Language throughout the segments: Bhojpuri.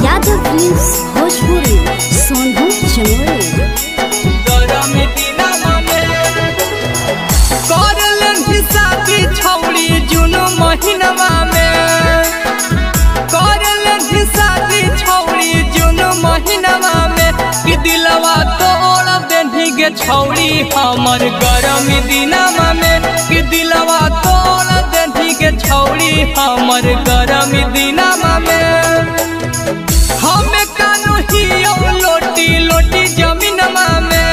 यादव फिल्म्स भोजपुरी सोनू चनोरी छौड़ी जून महीनवा में कर शादी छौड़ी जून महीनवा में कि दिलवा तोड़ देनी गे छौड़ी हमर गरमी दिनवा में कि दिलवा तोड़ देनी गे छौड़ी हमर गरमी दिनवा में हमें कानू हियो लोटी लोटी जमीनवा में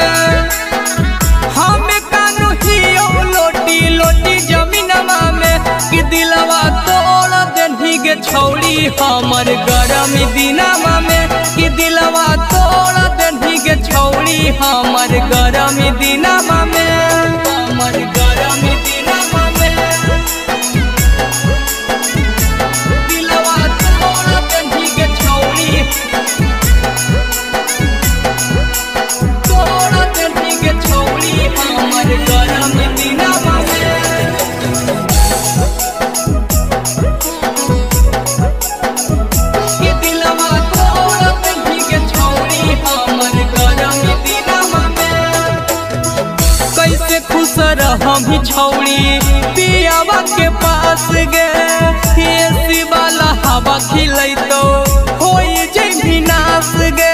हमें कानू हियो लोटी लोटी जमीनवा में कि दिलवा तोड़ देनी गे छौड़ी हमर गरमी दिनवा में कि दिलवा तोड़ देनी गे छौड़ी हमर गरमी दिनवा में हमर गरमी दिनवा में दिलवा तोड़ देनी गे छौड़ी तोड़ देनी गे छौड़ी हमर गरमी दिनवा में खुश हम छौड़ी पियावा के पास गे एसी वाला हवा खिलैतो होई जैभी नास गे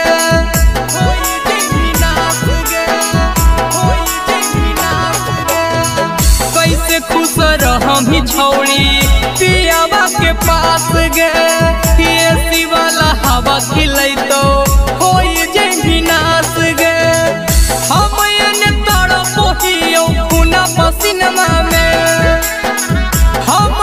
होई जैभी नास गे होई जैभी नास गे कैसे खुश हम छौड़ी पियावा के पास गे एसी वाला हवा खिलैतो होई जैभी नास गे हम पसीनमा में हम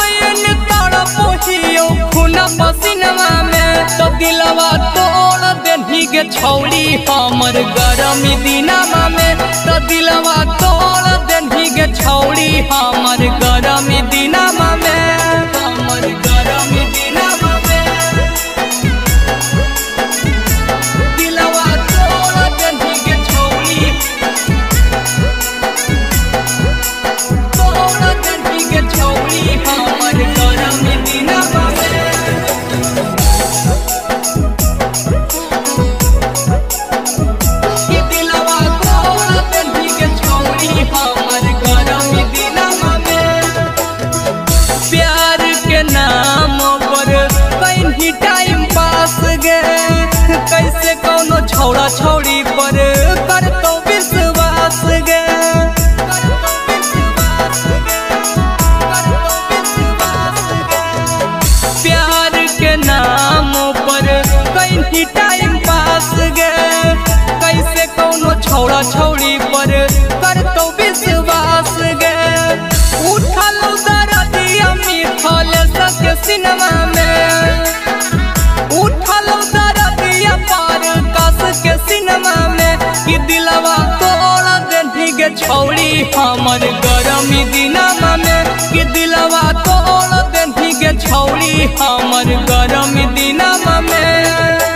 तड़पोहियो खूना पसीनमा में तो दिलवा तोड़ देनी गे छौड़ी हमर गरमी दिनवा में तो दिलवा तोड़ देनी गे छौड़ी हमर गरमी दिनवा में हमर गरमी दिनवा में दिलवा तोड़ देनी गे छौड़ी हमर गरमी दिनवा में कि दिलवा तोड़ देनी गे छौड़ी हमर गरमी दिनवा में प्यार के नाम पर कहीं टाइम पास गे कैसे कोनो छौड़ा छौड़ी पर करतो विश्वास गे प्यार के नाम पर कहीं टाइम पास गे कैसे कोनो छौड़ा छौड़ी पर करतो विश्वास गे उठल दरदिया मिथल सके सिनेमा में उठल दरदिया पार कस के सिनेमा में कि दिलवा तोड़ देनी गे छौड़ी हमर गरमी दिनवा में कि दिलवा तोड़ देनी गे छौड़ी हमर गरमी दिनवा में।